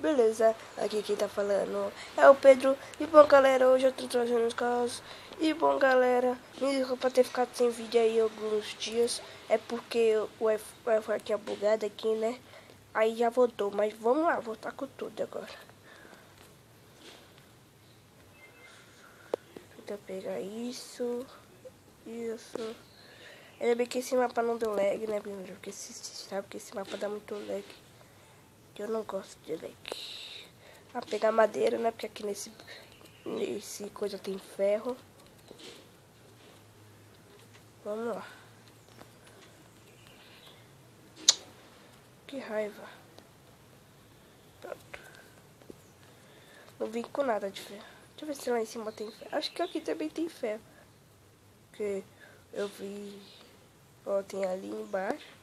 Beleza, aqui quem tá falando é o Pedro. E bom galera, hoje eu tô trazendo os carros. E bom galera, me desculpa ter ficado sem vídeo aí alguns dias. É porque o Wi-Fi tinha bugado aqui, né? Aí já voltou, mas vamos lá, voltar com tudo agora. Então pegar isso. Ainda bem que esse mapa não deu lag, né, porque você sabe que esse mapa dá muito lag. Que eu não gosto de lag. Pegar madeira, né? Porque aqui nesse coisa tem ferro. Vamos lá. Que raiva. Pronto. Não vim com nada de ferro. Deixa eu ver se lá em cima tem ferro. Acho que aqui também tem ferro. Porque eu vi... Ó, tem ali embaixo.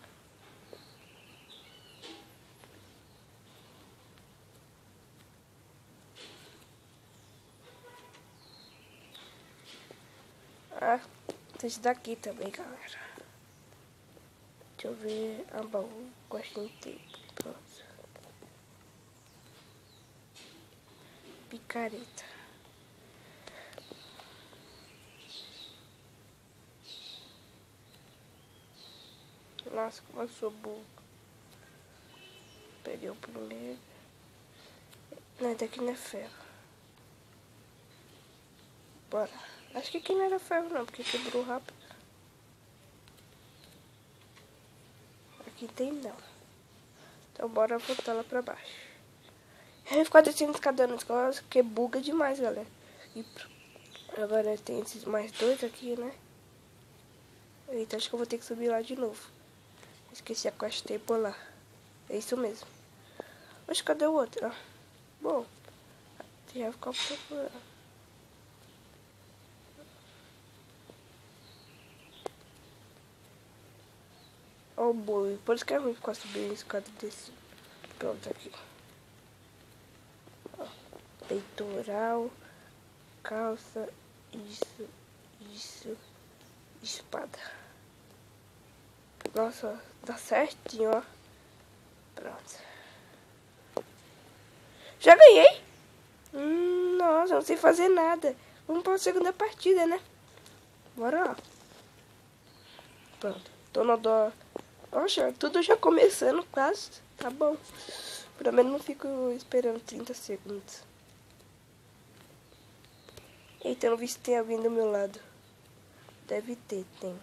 Ah, tem esse daqui também, galera. Deixa eu ver. Ah, baú. Gostinho inteiro. Pronto. Picareta. Nossa, como eu sou burro. Peguei o primeiro. Não, daqui não é ferro. Bora. Acho que aqui não era ferro não, porque quebrou rápido. Aqui tem não. Então bora voltar lá pra baixo. Eu vou ficar descendo escada nas escolas, porque buga demais, galera. E agora tem esses mais dois aqui, né? Eita, acho que eu vou ter que subir lá de novo. Esqueci a quest table lá. É isso mesmo. Mas cadê o outro? Ah, bom, já ficou procurando. Ó o boi. Por isso que é ruim ficar subindo escada desse. Pronto, aqui. Ó, peitoral, calça, isso, espada. Nossa, tá certinho, ó. Pronto. Já ganhei? Nossa, não sei fazer nada. Vamos para a segunda partida, né? Bora lá. Pronto. Tô no dó. Poxa, tudo já começando quase. Tá bom. Pelo menos não fico esperando 30 segundos. Eita, eu não vi se tem alguém do meu lado. Deve ter, tem.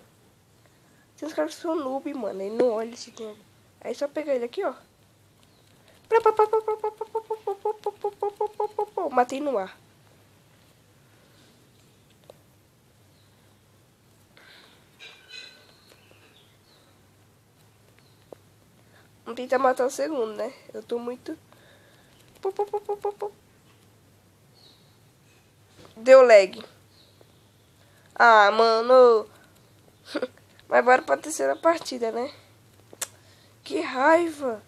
Tem uns caras que são noob, mano. Ele não olha se tem. Aí só pegar ele aqui, ó. Matei no ar. Vamos tentar matar o segundo, né? Eu tô muito... Deu lag. Ah, mano. Mas bora pra terceira partida, né? Que raiva.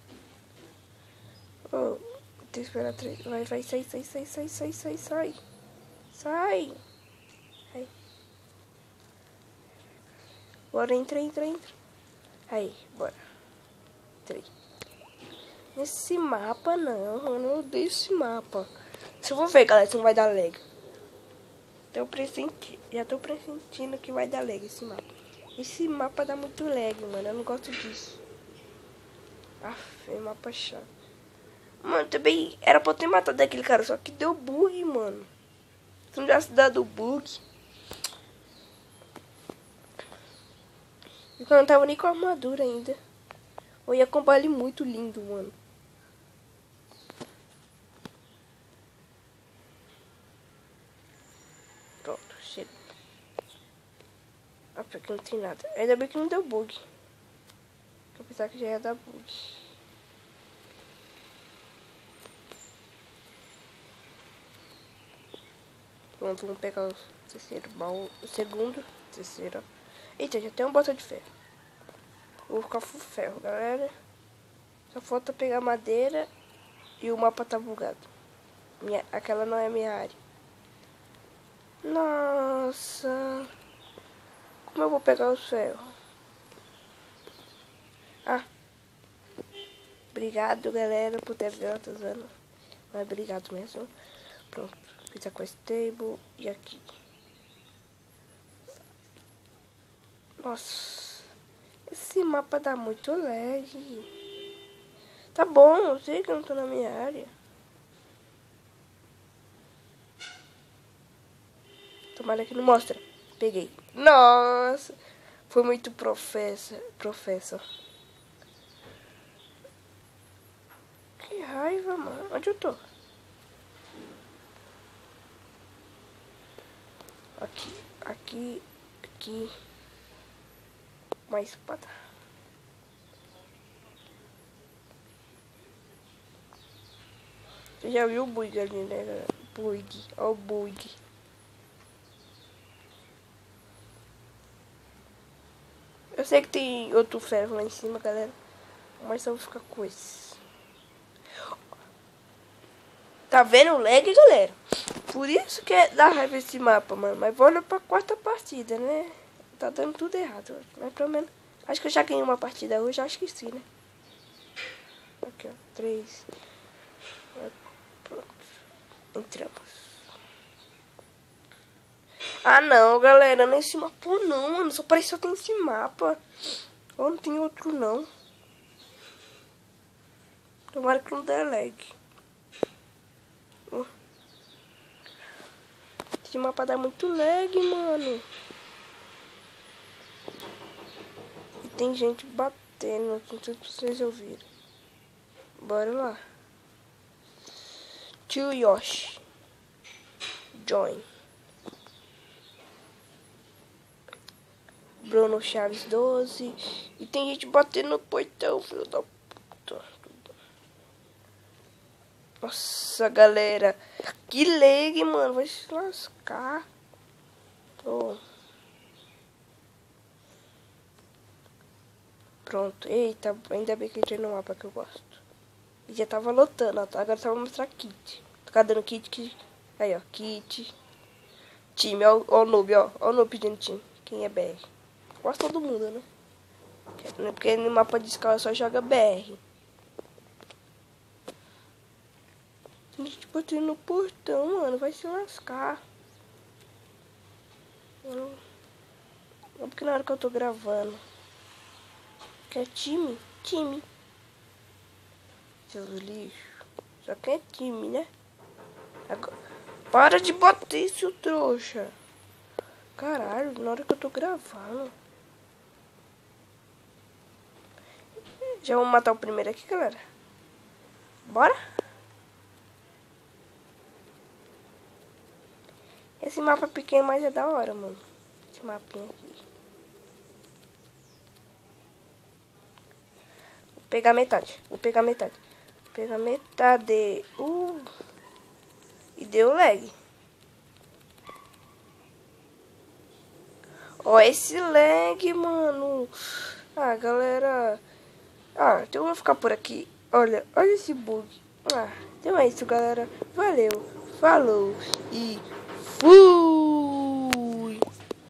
Oh, tem que esperar 3. Vai, sai. Sai. Aí. Bora, entra. Aí, bora. 3. Nesse mapa não, mano. Eu odeio esse mapa. Se eu vou ver, galera, se não vai dar lag. Já tô pressentindo que vai dar lag esse mapa. Esse mapa dá muito lag, mano. Eu não gosto disso. Mapa chato. Mano, também era pra eu ter matado aquele cara, só que deu bug, mano. Se não tivesse dado bug. E eu não tava nem com armadura ainda. Eu ia com um baile muito lindo, mano. Pronto, chega. Porque não tem nada. Ainda bem que não deu bug. Eu pensava que já ia dar bug. Pronto, vamos pegar o terceiro baú. O segundo, terceiro. Eita, já tem um bota de ferro. Vou ficar full ferro, galera. Só falta pegar madeira e o mapa tá bugado. Aquela não é minha área. Nossa. Como eu vou pegar o ferro? Ah. Obrigado, galera, por ter visto usando. Mas obrigado mesmo. Pronto. Fiz a quest table e aqui. Nossa. Esse mapa dá muito lag. Tá bom, eu sei que eu não tô na minha área. Tomara que não mostra. Peguei. Nossa. Foi muito professor. Que raiva, mano. Onde eu tô? Aqui. Uma espada. Você já viu o bug ali, né, galera? Bug. Ó o bug. Eu sei que tem outro ferro lá em cima, galera. Mas eu vou ficar com esse. Tá vendo o lag, galera? Por isso que dá raiva esse mapa, mano. Mas vou pra quarta partida, né? Tá dando tudo errado. Mas pelo menos... Acho que eu já ganhei uma partida hoje. Acho que sim, né? Aqui, ó. 3. Pronto. Entramos. Ah, não, galera. Nesse mapa não, mano. Só parece que só tem esse mapa. Ou não tem outro, não. Tomara que não dê lag. Esse mapa dá muito lag, mano. E tem gente batendo. Não sei se vocês ouviram. Bora lá. Tio Yoshi. Join. Bruno Chaves 12. E tem gente batendo no portão, filho da puta. Nossa, galera. Que lag, mano. Vai se lascar. Oh. Pronto. Eita, ainda bem que entrei no mapa que eu gosto. E já tava lotando, ó. Agora só vou mostrar kit. Tô dando kit. Aí, ó. Kit. Time, ó o noob, ó. Ó o noob pedindo time. Quem é BR? Quase todo mundo, né? Porque no mapa de escala só joga BR. Tem gente botando no portão, mano. Vai se lascar. Não porque na hora que eu tô gravando. Quer time? Time. Seus lixo. Só quer time, né? Agora, para de bater isso, trouxa. Caralho, na hora que eu tô gravando. Já vamos matar o primeiro aqui, galera. Bora? Esse mapa pequeno, mas é da hora, mano. Esse mapinha aqui. Vou pegar metade. Pegar metade. E deu lag. Ó, esse lag, mano. Ah, galera. Ah, então eu vou ficar por aqui. Olha esse bug. Ah, então é isso, galera. Valeu, falou e fui!